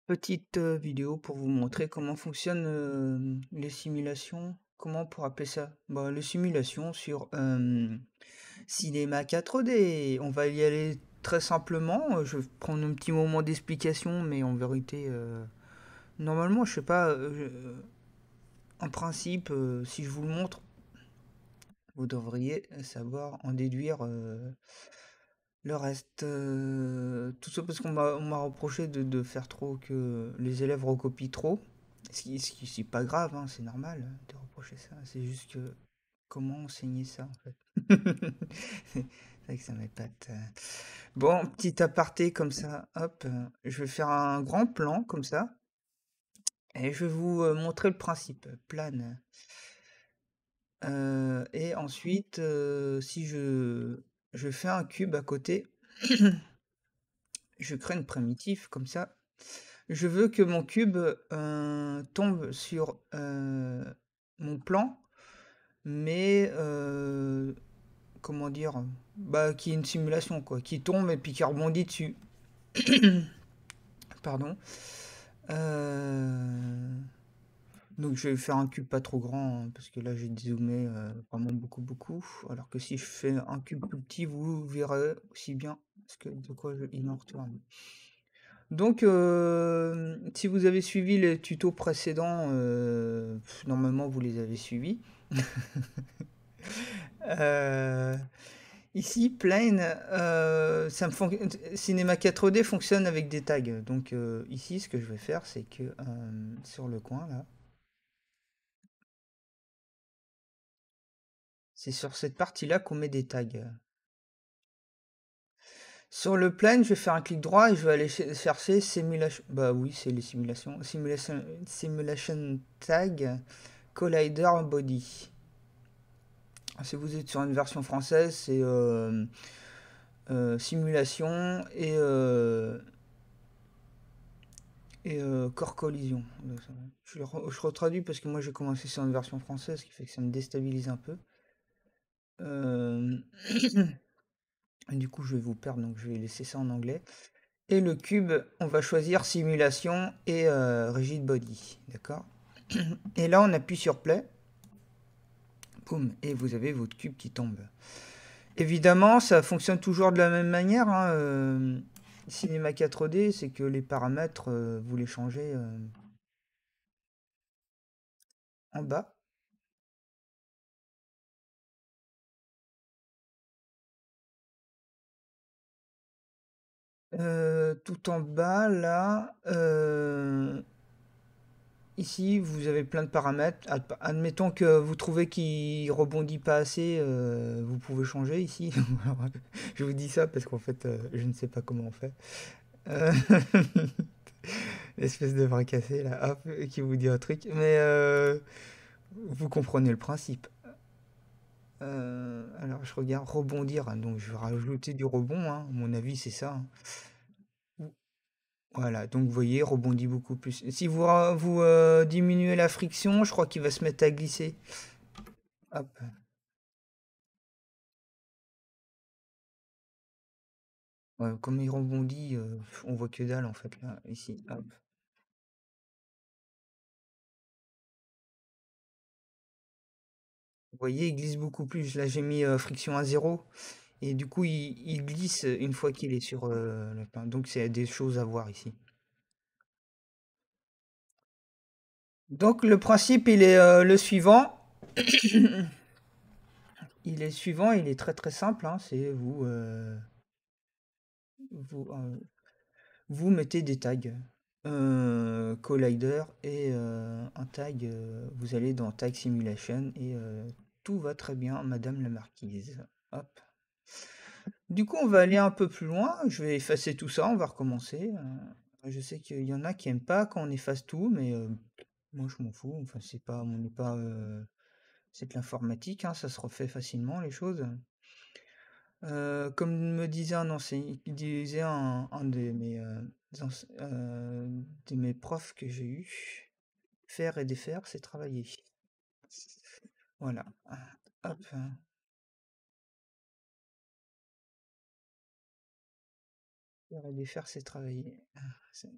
Petite vidéo pour vous montrer comment fonctionnent les simulations. Comment on pourrait appeler ça? Bah, les simulations sur Cinéma 4D. On va y aller très simplement. Je vais prendre un petit moment d'explication, mais en vérité, normalement, je sais pas. En principe, si je vous le montre, vous devriez savoir en déduire le reste. Tout ça parce qu'on m'a reproché de faire trop, que les élèves recopient trop. Ce qui c'est pas grave, hein, c'est normal de reprocher ça. C'est juste que comment enseigner ça en fait. C'est vrai que ça m'épate. Bon, petit aparté comme ça, hop, je vais faire un grand plan comme ça et je vais vous montrer le principe. Plane. Et ensuite, si je fais un cube à côté, je crée une primitive comme ça. Je veux que mon cube tombe sur mon plan, mais comment dire, bah, qui est une simulation, quoi, qui tombe et puis qui rebondit dessus. Pardon. Euh, Donc je vais faire un cube pas trop grand, hein, parce que là j'ai zoomé vraiment beaucoup beaucoup. Alors que si je fais un cube plus petit, vous verrez aussi bien de quoi il en retourne. Donc si vous avez suivi les tutos précédents, normalement vous les avez suivis. Euh, Ici, Plane, Cinema 4D fonctionne avec des tags. Donc ici, ce que je vais faire, c'est que sur le coin là, c'est sur cette partie-là qu'on met des tags. Sur le plane, je vais faire un clic droit et je vais aller chercher simulation. Bah oui, c'est les simulations. Simulation tag collider body. Si vous êtes sur une version française, c'est simulation et corps collision. Je retraduis parce que moi j'ai commencé sur une version française, ce qui fait que ça me déstabilise un peu. Euh, et du coup, je vais vous perdre, donc je vais laisser ça en anglais. Et le cube, on va choisir simulation et rigid body. D'accord? Et là, on appuie sur play. Boum. Et vous avez votre cube qui tombe. Évidemment, ça fonctionne toujours de la même manière, hein, Cinema 4D, c'est que les paramètres, vous les changez en bas. Tout en bas, là, ici, vous avez plein de paramètres. Admettons que vous trouvez qu'il rebondit pas assez, vous pouvez changer ici. Je vous dis ça parce qu'en fait, je ne sais pas comment on fait. Euh, L'espèce de bras cassé là, hop, qui vous dit un truc. Mais vous comprenez le principe. Alors, je regarde rebondir, hein, donc je vais rajouter du rebond, hein. À mon avis, c'est ça, hein. Voilà, donc vous voyez, rebondit beaucoup plus. Si vous diminuez la friction, je crois qu'il va se mettre à glisser. Hop. Ouais, comme il rebondit, on voit que dalle en fait là, ici. Hop. Vous voyez, il glisse beaucoup plus. Là, j'ai mis friction à zéro et du coup, il glisse une fois qu'il est sur le pain. Donc, c'est des choses à voir ici. Donc, le principe, il est le suivant. Il est suivant, il est très très simple, hein. C'est vous, euh, vous mettez des tags, collider et un tag. Vous allez dans Tag Simulation et tout va très bien, Madame la Marquise. Hop. Du coup, on va aller un peu plus loin. Je vais effacer tout ça, on va recommencer. Je sais qu'il y en a qui aiment pas quand on efface tout, mais moi je m'en fous. Enfin, on n'est pas, c'est de l'informatique, hein, ça se refait facilement les choses. Comme me disait un enseignant, disait un de mes profs que j'ai eu, faire et défaire, c'est travailler. Voilà. Hop. Faire et défaire, c'est travailler. C'est-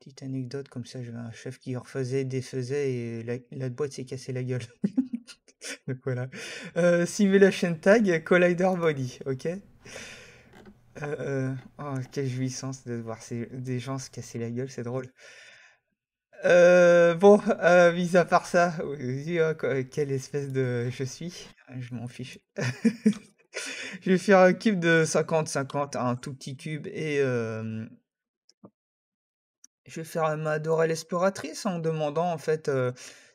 Petite anecdote, comme ça, j'avais un chef qui refaisait, défaisait et la boîte s'est cassée la gueule. Donc voilà. Simulation Tag, Collider Body, ok? Oh, quelle jouissance de voir des gens se casser la gueule, c'est drôle. Bon, mis à part ça, oui, quelle espèce de je suis, je m'en fiche. Je vais faire un cube de 50-50, un tout petit cube, et je vais faire ma Dora l'exploratrice en demandant en fait,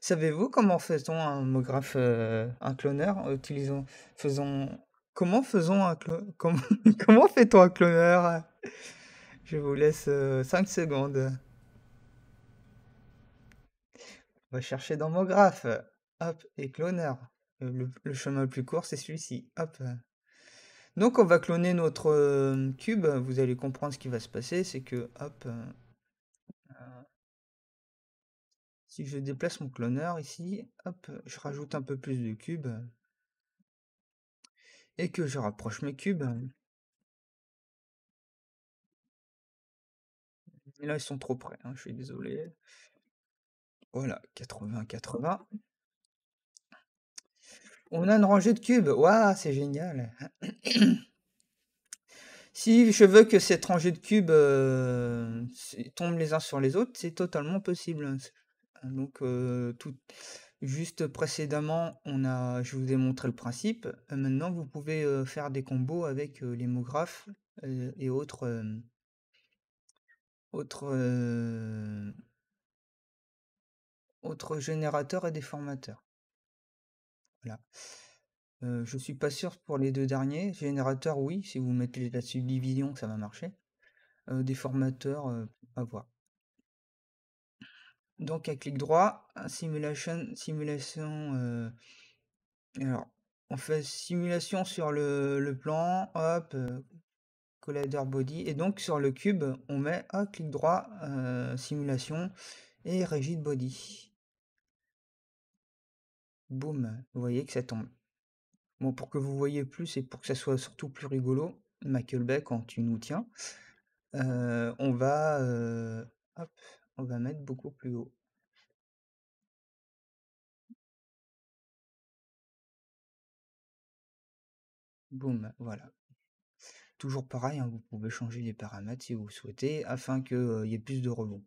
savez-vous comment fait-on un homographe, un cloneur? Faisons, comment faisons un comment, comment fait-on un cloneur? Je vous laisse 5 secondes. On va chercher dans mon graphe. Hop, et cloneur. Le chemin le plus court, c'est celui-ci. Hop. Donc, on va cloner notre cube. Vous allez comprendre ce qui va se passer. C'est que, hop, si je déplace mon cloneur ici, hop, je rajoute un peu plus de cubes et que je rapproche mes cubes. Et là, ils sont trop près, hein, je suis désolé. Voilà, 80-80. On a une rangée de cubes. Waouh, c'est génial. Si je veux que cette rangée de cubes tombent les uns sur les autres, c'est totalement possible, hein. Donc, juste précédemment, je vous ai montré le principe. Maintenant, vous pouvez faire des combos avec les mots graphes et autres, autres générateurs et déformateurs. Voilà. Je suis pas sûr pour les deux derniers. Générateur, oui, si vous mettez la subdivision, ça va marcher. Déformateur, à voir. Donc, à clic droit, simulation. Alors, on fait simulation sur le plan, hop, collider body, et donc sur le cube, on met un clic droit, simulation et rigid body. Boum, vous voyez que ça tombe. Bon, pour que vous voyez plus et pour que ça soit surtout plus rigolo, Michael Bay, quand tu nous tiens, on va, hop, on va mettre beaucoup plus haut. Boum, voilà. Toujours pareil, hein, vous pouvez changer les paramètres si vous souhaitez, afin qu'il y ait plus de rebond.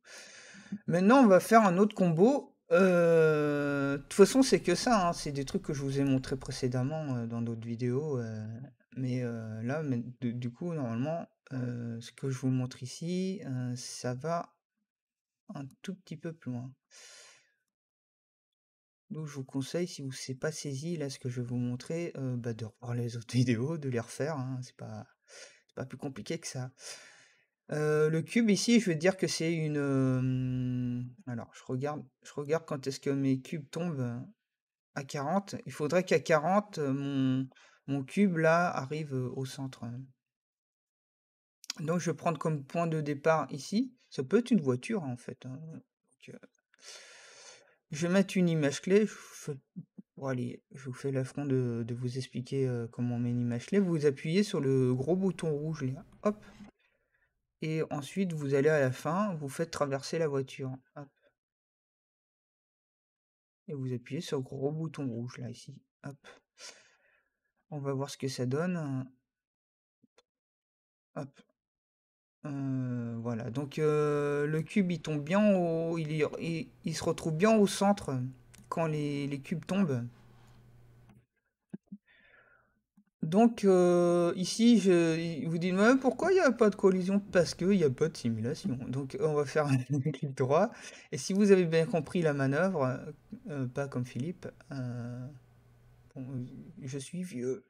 Maintenant, on va faire un autre combo. De toute façon, c'est que ça, hein, c'est des trucs que je vous ai montré précédemment dans d'autres vidéos. Mais là, du coup, normalement, ce que je vous montre ici, ça va un tout petit peu plus loin. Donc, je vous conseille, si vous ne s'est pas saisi là ce que je vais vous montrer, de revoir les autres vidéos, de les refaire, hein, c'est pas plus compliqué que ça. Le cube ici, je veux dire que c'est une, alors je regarde quand est-ce que mes cubes tombent, à 40. Il faudrait qu'à 40, mon cube là arrive, au centre. Donc je vais prendre comme point de départ ici. Ça peut être une voiture, en fait, hein, donc, je vais mettre une image clé. Bon allez, je vous fais l'affront de vous expliquer, comment on met une image clé. Vous appuyez sur le gros bouton rouge là, hop. Et ensuite, vous allez à la fin, vous faites traverser la voiture. Hop. Et vous appuyez sur le gros bouton rouge, là, ici. Hop. On va voir ce que ça donne. Hop. Voilà. Donc, le cube, il tombe bien il se retrouve bien au centre quand les cubes tombent. Donc, ici, vous dites, mais pourquoi il n'y a pas de collision? Parce qu'il n'y a pas de simulation. Donc, on va faire un clic droit. Et si vous avez bien compris la manœuvre, pas comme Philippe, bon, je suis vieux,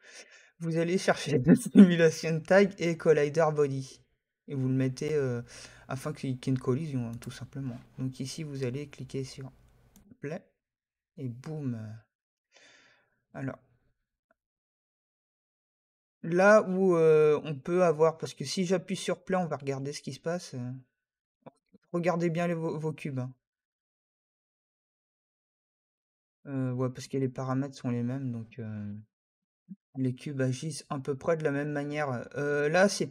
vous allez chercher le simulation tag et collider body. Et vous le mettez afin qu'il y ait une collision, hein, tout simplement. Donc, ici, vous allez cliquer sur play et boum. Alors, là où on peut avoir, parce que si j'appuie sur play, on va regarder ce qui se passe. Regardez bien vos cubes, hein. Ouais, parce que les paramètres sont les mêmes, donc les cubes agissent à peu près de la même manière. Là, c'est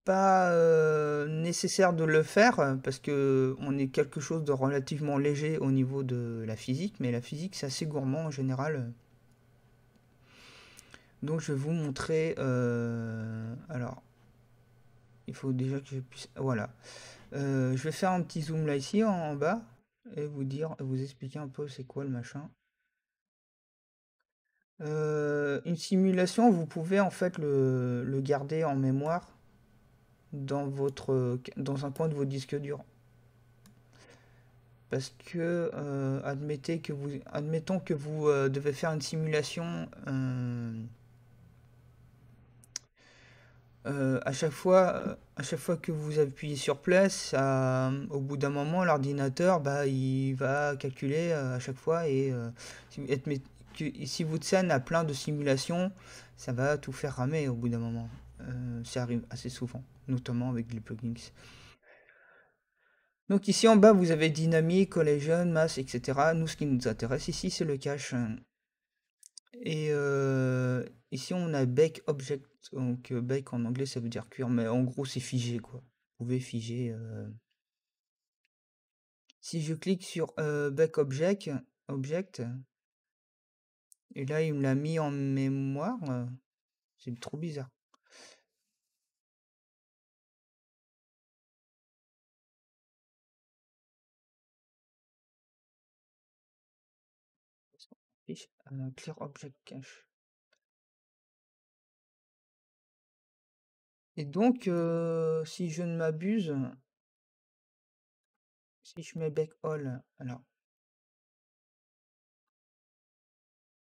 pas nécessaire de le faire parce que on est quelque chose de relativement léger au niveau de la physique, mais la physique c'est assez gourmand en général. Donc je vais vous montrer. Alors, il faut déjà que je puisse. Voilà. Je vais faire un petit zoom là ici en bas et vous expliquer un peu c'est quoi le machin. Une simulation, vous pouvez en fait le garder en mémoire dans un coin de vos disques durs. Parce que admettons que vous devez faire une simulation à chaque fois que vous appuyez sur play, au bout d'un moment, l'ordinateur, bah, il va calculer à chaque fois si votre scène a plein de simulations, ça va tout faire ramer au bout d'un moment. Ça arrive assez souvent, notamment avec les plugins. Donc ici en bas, vous avez dynamique, collision, mass, etc. Nous, ce qui nous intéresse ici, c'est le cache. Et ici, on a bake object. Donc bake en anglais, ça veut dire cuire, mais en gros, c'est figé, quoi. Vous pouvez figer. Si je clique sur bake object, et là, il me l'a mis en mémoire. C'est trop bizarre. Clear object cache. Et donc, si je ne m'abuse, si je mets bake all, alors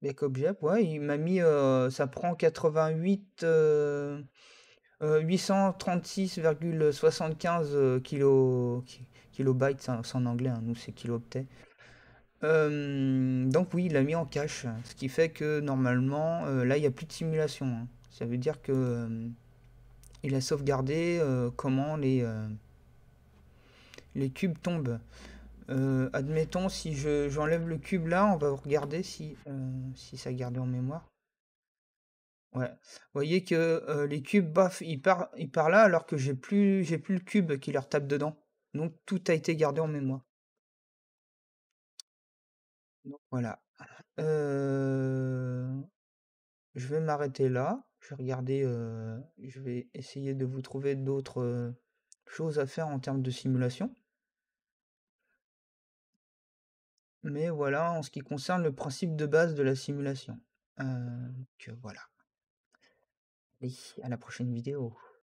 bake object, ouais, il m'a mis, ça prend 88, 836,75 kilobytes, c'est en anglais, hein, nous c'est kilooctets. Donc oui, il l'a mis en cache, ce qui fait que normalement, là il n'y a plus de simulation, hein. Ça veut dire que il a sauvegardé comment les cubes tombent. Admettons, si j'enlève le cube là, on va regarder si ça a gardé en mémoire. Ouais. Vous voyez que les cubes, baf, ils partent là alors que j'ai plus le cube qui leur tape dedans. Donc tout a été gardé en mémoire. Donc voilà. Euh, je vais m'arrêter là. Je vais essayer de vous trouver d'autres choses à faire en termes de simulation. Mais voilà, en ce qui concerne le principe de base de la simulation. Voilà. Et à la prochaine vidéo.